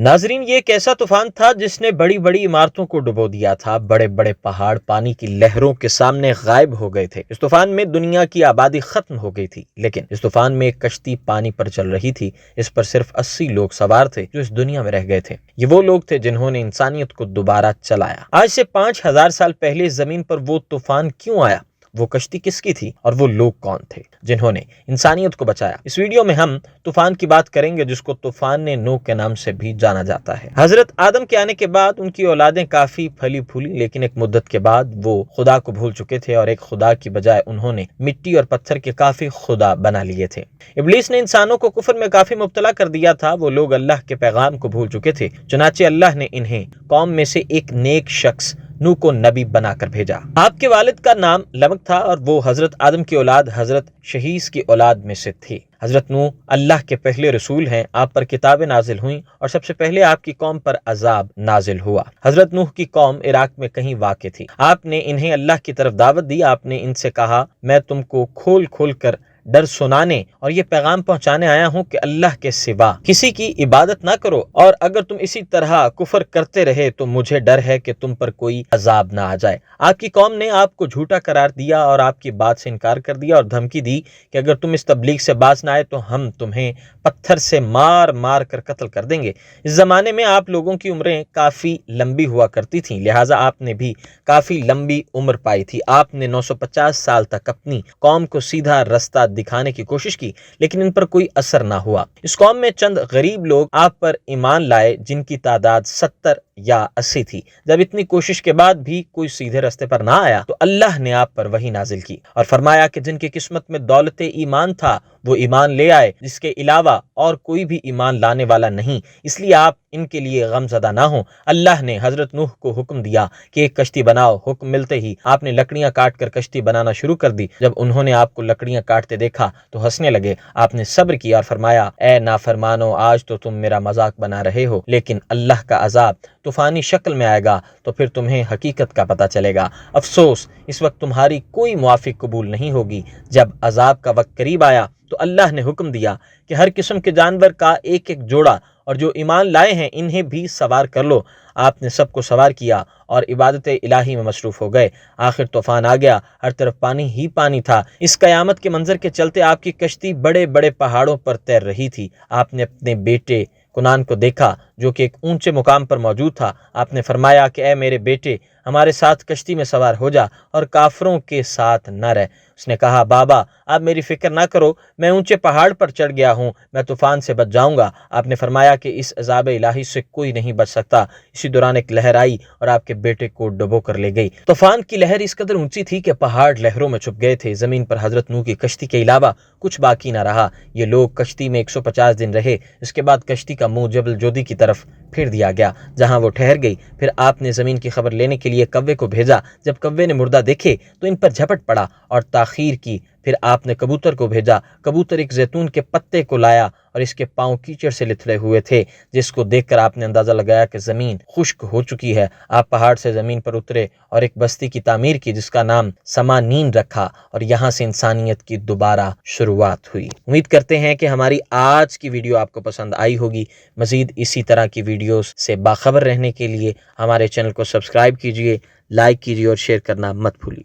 ناظرین، یہ ایک ایسا طوفان تھا جس نے بڑی بڑی عمارتوں کو ڈبو دیا تھا۔ بڑے بڑے پہاڑ پانی کی لہروں کے سامنے غائب ہو گئے تھے۔ اس طوفان میں دنیا کی آبادی ختم ہو گئی تھی، لیکن اس طوفان میں ایک کشتی پانی پر چل رہی تھی۔ اس پر صرف 80 لوگ سوار تھے جو اس دنیا میں رہ گئے تھے۔ یہ وہ لوگ تھے جنہوں نے انسانیت کو دوبارہ چلایا۔ آج سے 5000 سال پہلے زمین پر وہ طوفان کیوں آیا؟ وہ کشتی کس کی تھی اور وہ لوگ کون تھے جنہوں نے انسانیت کو بچایا؟ اس ویڈیو میں ہم طوفان کی بات کریں گے جس کو طوفان نوح کے نام سے بھی جانا جاتا ہے۔ حضرت آدم کے آنے کے بعد ان کی اولادیں کافی پھلی پھولی، لیکن ایک مدت کے بعد وہ خدا کو بھول چکے تھے اور ایک خدا کی بجائے انہوں نے مٹی اور پتھر کے کافی خدا بنا لیے تھے۔ ابلیس نے انسانوں کو کفر میں کافی مبتلا کر دیا تھا۔ وہ لوگ اللہ کے پیغام کو بھول چکے تھے، چنانچہ اللہ نے انہیں قوم میں سے ایک نیک شخص نوح کو نبی بنا کر بھیجا۔ آپ کے والد کا نام لمک تھا اور وہ حضرت آدم کی اولاد حضرت شہیس کی اولاد میں سے تھے۔ حضرت نوح اللہ کے پہلے رسول ہیں۔ آپ پر کتابیں نازل ہوئیں اور سب سے پہلے آپ کی قوم پر عذاب نازل ہوا۔ حضرت نوح کی قوم عراق میں کہیں واقع تھی۔ آپ نے انہیں اللہ کی طرف دعوت دی۔ آپ نے ان سے کہا، میں تم کو کھول کھول کر ڈر سنانے اور یہ پیغام پہنچانے آیا ہوں کہ اللہ کے سوا کسی کی عبادت نہ کرو، اور اگر تم اسی طرح کفر کرتے رہے تو مجھے ڈر ہے کہ تم پر کوئی عذاب نہ آ جائے۔ آپ کی قوم نے آپ کو جھوٹا قرار دیا اور آپ کی بات سے انکار کر دیا اور دھمکی دی کہ اگر تم اس تبلیغ سے باز نہ آئے تو ہم تمہیں پتھر سے مار مار کر قتل کر دیں گے۔ اس زمانے میں آپ لوگوں کی عمریں کافی لمبی ہوا کرتی تھیں، لہٰذا آپ نے بھی کافی لمبی عمر پائی تھی۔ آپ نے 950 سال تک اپنی قوم کو سیدھا رستہ دکھانے کی کوشش کی، لیکن ان پر کوئی اثر نہ ہوا۔ اس قوم میں چند غریب لوگ آپ پر ایمان لائے جن کی تعداد 70 یا 80 تھی۔ جب اتنی کوشش کے بعد بھی کوئی سیدھے رستے پر نہ آیا تو اللہ نے آپ پر وحی نازل کی اور فرمایا کہ جن کی قسمت میں دولت ایمان تھا وہ ایمان لے آئے، جس کے علاوہ اور کوئی بھی ایمان لانے والا نہیں، اس لیے آپ ان کے لیے غم زدہ نہ ہوں۔ اللہ نے حضرت نوح کو حکم دیا کہ ایک کشتی بناؤ۔ حکم ملتے ہی آپ نے لکڑیاں کاٹ کر کشتی بنانا شروع کر دی۔ جب انہوں نے آپ کو لکڑیاں کاٹتے دیکھا تو ہنسنے لگے۔ آپ نے صبر کیا اور فرمایا، اے نافرمانو، آج تو تم میرا مذاق بنا رہے ہو، لیکن اللہ کا عذاب طوفانی شکل میں آئے گا تو پھر تمہیں حقیقت کا پتہ چلے گا۔ افسوس، اس وقت تمہاری کوئی معافی قبول نہیں ہوگی۔ جب عذاب کا وقت قریب آیا تو اللہ نے حکم دیا کہ ہر قسم کے جانور کا ایک ایک جوڑا اور جو ایمان لائے ہیں انہیں بھی سوار کر لو۔ آپ نے سب کو سوار کیا اور عبادت الہی میں مصروف ہو گئے۔ آخر طوفان آ گیا، ہر طرف پانی ہی پانی تھا۔ اس قیامت کے منظر کے چلتے آپ کی کشتی بڑے بڑے پہاڑوں پر تیر رہی تھی۔ آپ نے اپنے بیٹے کنعان کو دیکھا جو کہ ایک اونچے مقام پر موجود تھا۔ آپ نے فرمایا کہ اے میرے بیٹے، ہمارے ساتھ کشتی میں سوار ہو جا اور کافروں کے ساتھ نہ رہ۔ اس نے کہا، بابا آپ میری فکر نہ کرو، میں اونچے پہاڑ پر چڑھ گیا ہوں، میں طوفان سے بچ جاؤں گا۔ آپ نے فرمایا کہ اس عذاب الہی سے کوئی نہیں بچ سکتا۔ اسی دوران ایک لہر آئی اور آپ کے بیٹے کو ڈبو کر لے گئی۔ طوفان کی لہر اس قدر اونچی تھی کہ پہاڑ لہروں میں چھپ گئے تھے۔ زمین پر حضرت نوح کی کشتی کے علاوہ کچھ باقی نہ رہا۔ یہ لوگ کشتی میں 150 دن رہے۔ اس کے بعد کشتی کا منہ جبل جودی کی طرف پھیر دیا گیا جہاں وہ ٹھہر گئی۔ پھر آپ نے زمین کی خبر لینے کے لیے کوے کو بھیجا۔ جب کوے نے مردہ دیکھے تو ان پر جھپٹ پڑا اور تاخیر کی۔ پھر آپ نے کبوتر کو بھیجا۔ کبوتر ایک زیتون کے پتے کو لایا اور اس کے پاؤں کیچڑ سے لتھڑے ہوئے تھے، جس کو دیکھ کر آپ نے اندازہ لگایا کہ زمین خشک ہو چکی ہے۔ آپ پہاڑ سے زمین پر اترے اور ایک بستی کی تعمیر کی جس کا نام سمانین رکھا، اور یہاں سے انسانیت کی دوبارہ شروعات ہوئی۔ امید کرتے ہیں کہ ہماری آج کی ویڈیو آپ کو پسند آئی ہوگی۔ مزید اسی طرح کی ویڈیوز سے باخبر رہنے کے لیے ہمارے چینل کو سبسکرائب کیجیے، لائک کیجیے اور شیئر کرنا مت بھولیے۔